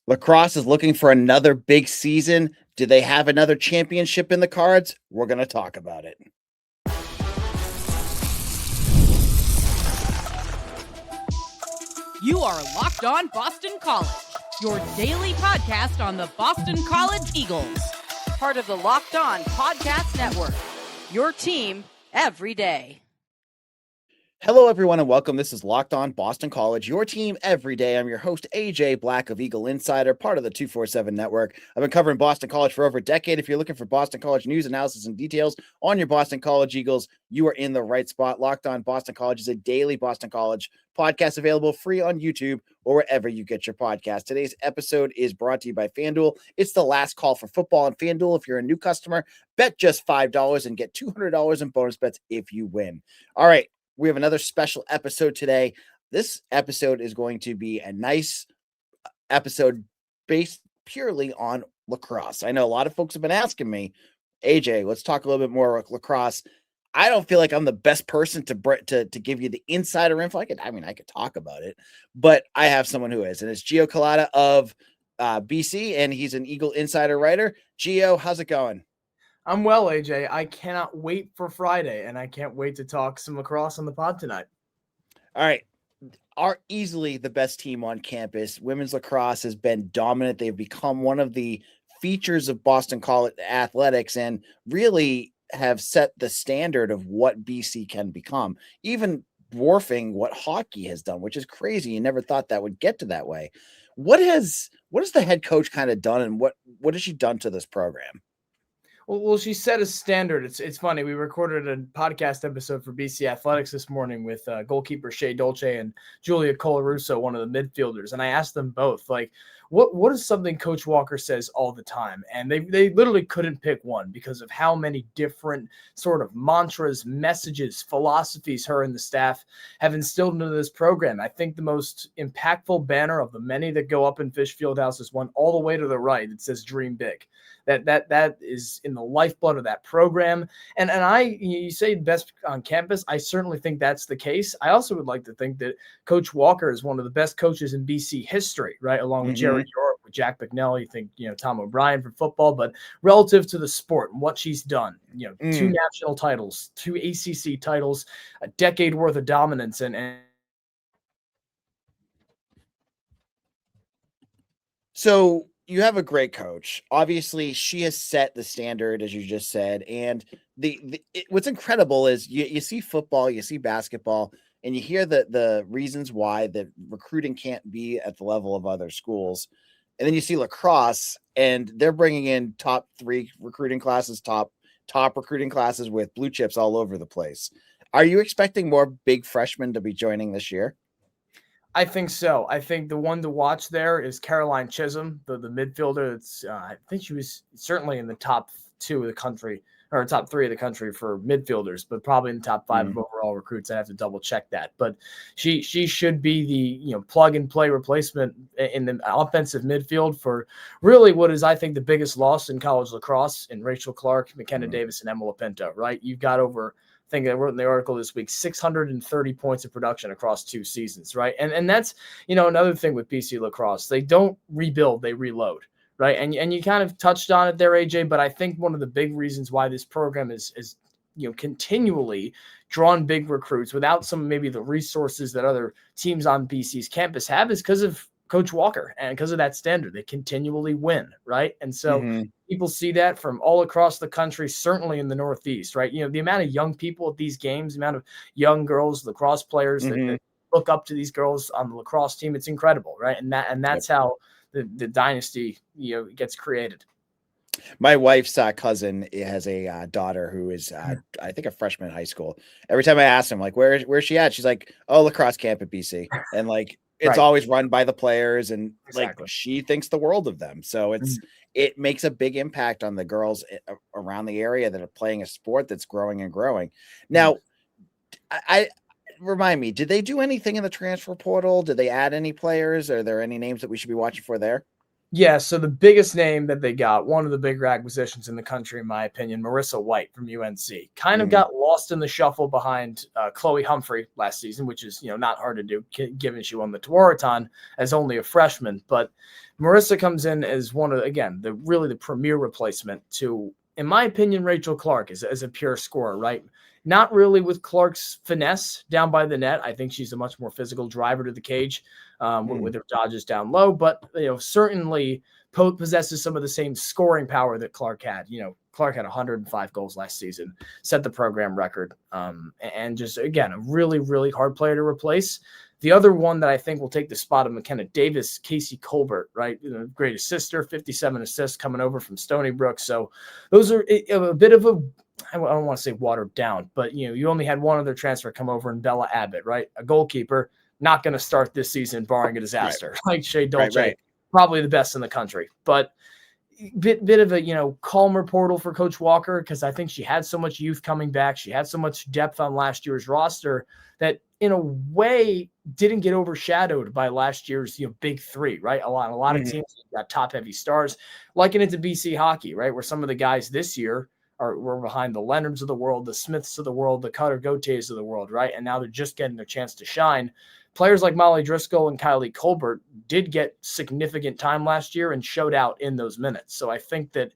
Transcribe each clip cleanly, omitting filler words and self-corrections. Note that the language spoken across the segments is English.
Lacrosse is looking for another big season. Do they have another championship in the cards? We're going to talk about it. You are Locked On Boston College, your daily podcast on the Boston College Eagles. Part of the Locked On Podcast Network, your team every day. Hello, everyone, and welcome. This is Locked On Boston College, your team every day. I'm your host, AJ Black of Eagle Insider, part of the 247 Network. I've been covering Boston College for over a decade. If you're looking for Boston College news, analysis, and details on your Boston College Eagles, you are in the right spot. Locked On Boston College is a daily Boston College podcast available free on YouTube or wherever you get your podcast. Today's episode is brought to you by FanDuel. It's the last call for football on FanDuel. If you're a new customer, bet just $5 and get $200 in bonus bets if you win. All right. We have another special episode today. This episode is going to be a nice episode based purely on lacrosse. I know a lot of folks have been asking me, AJ, let's talk a little bit more about lacrosse. I don't feel like I'm the best person to give you the insider info. I could talk about it, but I have someone who is, and it's Gio Colabrese of BC, and he's an Eagle Insider writer. Gio, how's it going? I'm well, AJ. I cannot wait for Friday, and I can't wait to talk some lacrosse on the pod tonight. All right. Are easily the best team on campus. Women's lacrosse has been dominant. They've become one of the features of Boston College athletics and really have set the standard of what BC can become, even dwarfing what hockey has done, which is crazy. You never thought that would get to that way. What has the head coach kind of done, and what has she done to this program? Well, she set a standard. It's funny. We recorded a podcast episode for BC Athletics this morning with goalkeeper Shea Dolce and Julia Colabrese, one of the midfielders. And I asked them both, like, what is something Coach Walker says all the time? And they literally couldn't pick one because of how many different sort of mantras, messages, philosophies her and the staff have instilled into this program. I think the most impactful banner of the many that go up in Fish Fieldhouse is one all the way to the right. It says "Dream Big." That is in the lifeblood of that program. And you say best on campus. I certainly think that's the case. I also would like to think that Coach Walker is one of the best coaches in BC history, right? Along with Jerry York, with Jack Bicknell, you think, Tom O'Brien for football, but relative to the sport and what she's done, 2 national titles, 2 ACC titles, a decade worth of dominance. So you have a great coach. Obviously, she has set the standard, as you just said. And what's incredible is you see football, you see basketball, and you hear the reasons why the recruiting can't be at the level of other schools. And then you see lacrosse, and they're bringing in top 3 recruiting classes, top recruiting classes with blue chips all over the place. Are you expecting more big freshmen to be joining this year? I think so. I think the one to watch there is Caroline Chisholm, the midfielder. It's I think she was certainly in the top 2 of the country, or top 3 of the country for midfielders, but probably in the top 5 of overall recruits. I have to double check that. But she should be the plug and play replacement in the offensive midfield for really what is, I think, the biggest loss in college lacrosse in Rachel Clark, McKenna Davis, and Emma Lapinto. Right, you've got over, I think I wrote in the article this week, 630 points of production across 2 seasons, right? And that's, another thing with BC lacrosse. They don't rebuild, they reload, right? And you kind of touched on it there, AJ, but I think one of the big reasons why this program is continually drawn big recruits without some maybe the resources that other teams on BC's campus have is because of Coach Walker and because of that standard. They continually win, right? And so people see that from all across the country, certainly in the Northeast, right? The amount of young people at these games, the amount of young girls, lacrosse players that look up to these girls on the lacrosse team, it's incredible, right? And that's how the dynasty gets created. My wife's cousin has a daughter who is, I think, a freshman in high school. Every time I ask him, like, where's she at? She's like, oh, lacrosse camp at BC. And like, it's always run by the players, and like she thinks the world of them. So it makes a big impact on the girls around the area that are playing a sport that's growing and growing. Now, I remind me, did they do anything in the transfer portal? Did they add any players? Are there any names that we should be watching for there? Yeah, so the biggest name that they got, one of the bigger acquisitions in the country, in my opinion, Marissa White from UNC, kind of got lost in the shuffle behind Chloe Humphrey last season, which is not hard to do given she won the Tewaaraton as only a freshman. But Marissa comes in as one of, again, the premier replacement to, in my opinion, Rachel Clark as a pure scorer, right? Not really with Clark's finesse down by the net. I think she's a much more physical driver to the cage with her dodges down low, but certainly possesses some of the same scoring power that Clark had. Clark had 105 goals last season, set the program record, and just, again, a really, really hard player to replace. The other one that I think will take the spot of McKenna Davis, Casey Colbert, right? Great assister, 57 assists coming over from Stony Brook. So those are a bit of a, I don't want to say watered down, but you only had one other transfer come over in Bella Abbott, right? A goalkeeper, not going to start this season barring a disaster. Right. Like Shay Dolce, probably the best in the country. But bit of a calmer portal for Coach Walker, because I think she had so much youth coming back. She had so much depth on last year's roster that in a way didn't get overshadowed by last year's big three, right? A lot of teams got top heavy stars, liken it to BC hockey, right? Where some of the guys this year were behind the Leonards of the world, the Smiths of the world, the Cutter Gauthiers of the world, right? And now they're just getting their chance to shine. Players like Molly Driscoll and Kylie Colbert did get significant time last year and showed out in those minutes. So I think that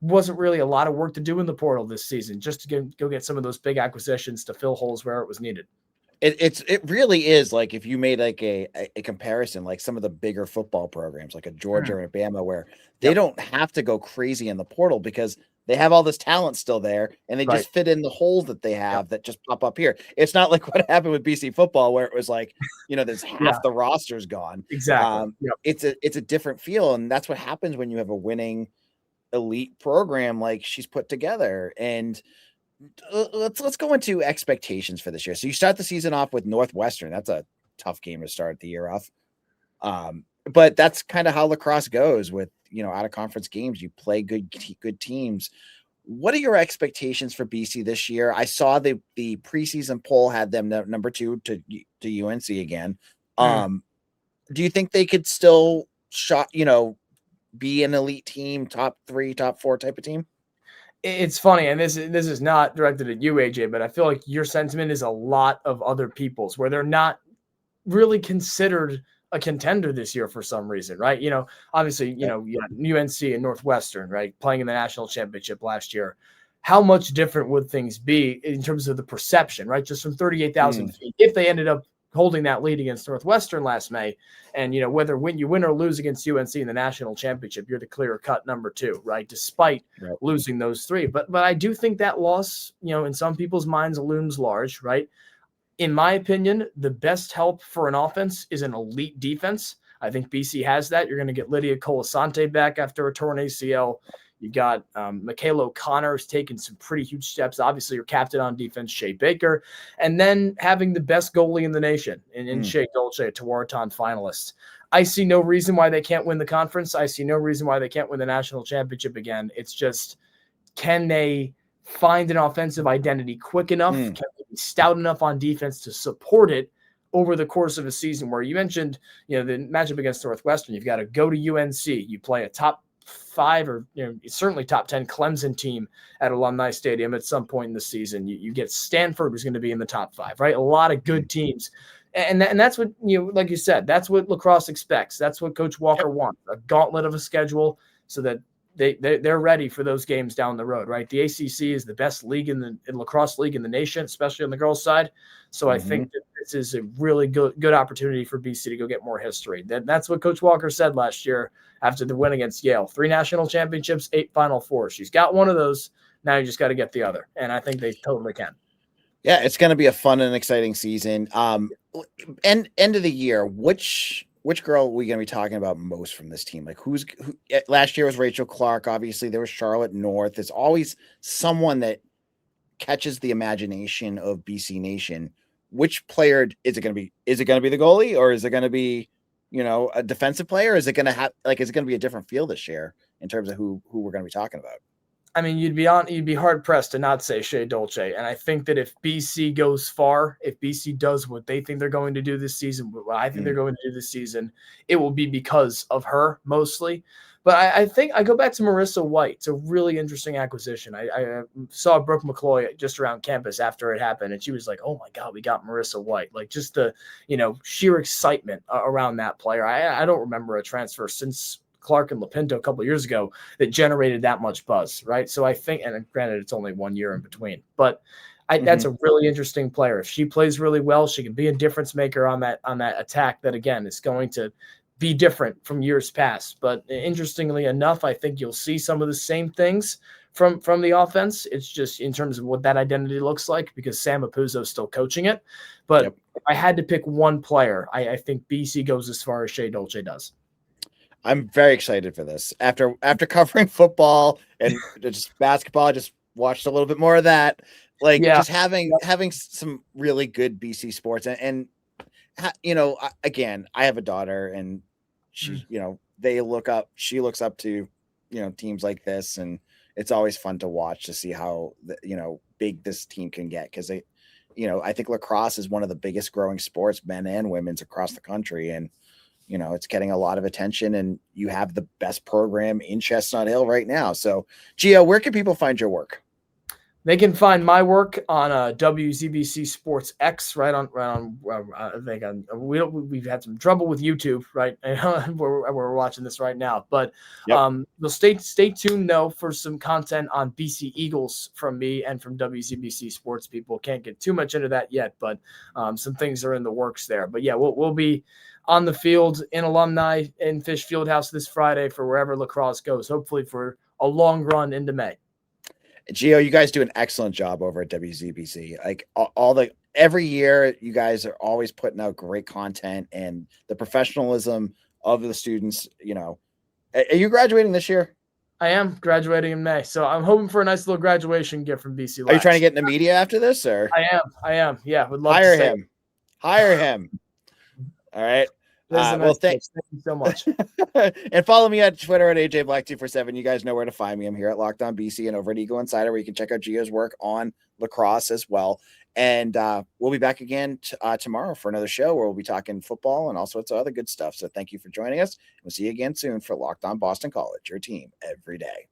wasn't really a lot of work to do in the portal this season, just to go get some of those big acquisitions to fill holes where it was needed. It really is like if you made like a comparison, like some of the bigger football programs, like a Georgia and a Bama, where they don't have to go crazy in the portal because they have all this talent still there, and they just fit in the holes that they have that just pop up here. It's not like what happened with BC football, where it was like, there's half the roster's gone. Exactly. It's a different feel, and that's what happens when you have a winning elite program like she's put together. And let's go into expectations for this year. So you start the season off with Northwestern. That's a tough game to start the year off. But that's kind of how lacrosse goes with, out of conference games. You play good teams. What are your expectations for BC this year? I saw the preseason poll had them number 2 to UNC again. Do you think they could still be an elite team, top 3, top 4 type of team? It's funny, and this is not directed at you, AJ, but I feel like your sentiment is a lot of other people's, where they're not really considered a contender this year for some reason, right? Obviously, you got UNC and Northwestern, right, playing in the national championship last year. How much different would things be in terms of the perception, right? Just from 38,000 feet, if they ended up holding that lead against Northwestern last May, and whether you win or lose against UNC in the national championship, you're the clear-cut number 2, right? Despite losing those 3, but I do think that loss, in some people's minds, looms large, right? In my opinion, the best help for an offense is an elite defense. I think BC has that. You're going to get Lydia Colasante back after a torn ACL. You got Michaela O'Connor, who's taken some pretty huge steps. Obviously, your captain on defense, Shea Baker. And then having the best goalie in the nation in Shea Dolce, a Tewaaraton finalist. I see no reason why they can't win the conference. I see no reason why they can't win the national championship again. It's just, can they find an offensive identity quick enough? Can they be stout enough on defense to support it over the course of a season where you mentioned, the matchup against Northwestern? You've got to go to UNC. You play a top 5 or certainly top 10 Clemson team at Alumni Stadium at some point in the season. You get Stanford, who's going to be in the top 5, right? A lot of good teams. And that's what, like you said, that's what lacrosse expects. That's what Coach Walker wants, a gauntlet of a schedule so that they're ready for those games down the road, right? The ACC is the best league in lacrosse league in the nation, especially on the girls' side. So I think that this is a really good opportunity for BC to go get more history. That's what Coach Walker said last year after the win against Yale. 3 national championships, 8 Final Fours. She's got one of those. Now you just got to get the other. And I think they totally can. Yeah, it's going to be a fun and exciting season. End of the year, which girl are we going to be talking about most from this team? Like who last year was Rachel Clark. Obviously there was Charlotte North. There's always someone that catches the imagination of BC Nation. Which player is it going to be? Is it going to be the goalie, or is it going to be, a defensive player? Is it going to be a different field this year in terms of who we're going to be talking about? I mean, you'd be hard pressed to not say Shea Dolce. And I think that if BC goes far, if BC does what they think they're going to do this season, what I think they're going to do this season, it will be because of her mostly. But I think I go back to Marissa White. It's a really interesting acquisition. I saw Brooke McCloy just around campus after it happened, and she was like, "Oh my God, we got Marissa White!" Like just the sheer excitement around that player. I don't remember a transfer since Clark and Lapinto a couple of years ago that generated that much buzz, right? So I think, and granted, it's only 1 year in between, but that's a really interesting player. If she plays really well, she can be a difference maker on that attack. That again is going to be different from years past. But interestingly enough, I think you'll see some of the same things from the offense. It's just in terms of what that identity looks like because Sam Apuzzo is still coaching it. But if I had to pick one player, I think BC goes as far as Shea Dolce does. I'm very excited for this. After covering football and just basketball, I just watched a little bit more of that. Just having some really good BC sports and again, I have a daughter and she, she looks up to, teams like this, and it's always fun to watch to see how, big this team can get. Cause I think lacrosse is one of the biggest growing sports, men and women's across the country. And, it's getting a lot of attention, and you have the best program in Chestnut Hill right now. So Gio, where can people find your work? They can find my work on WZBC Sports X right on. I think we've had some trouble with YouTube, right? We're watching this right now, but we'll stay tuned though for some content on BC Eagles from me and from WZBC Sports people. Can't get too much into that yet, but some things are in the works there. But yeah, we'll be on the field in alumni in Fish Fieldhouse this Friday for wherever lacrosse goes. Hopefully for a long run into May. Gio, you guys do an excellent job over at WZBC. Like every year, you guys are always putting out great content, and the professionalism of the students. Are you graduating this year? I am graduating in May, so I'm hoping for a nice little graduation gift from BC Labs. Are you trying to get into media after this, or? I am. Yeah, would love hire to him. Hire him. All right. Thank you so much. And follow me on Twitter at AJBlack247. You guys know where to find me. I'm here at Locked On BC and over at Eagle Insider, where you can check out Gio's work on lacrosse as well. And we'll be back again tomorrow for another show where we'll be talking football and all sorts of other good stuff. So thank you for joining us. We'll see you again soon for Locked On Boston College, your team every day.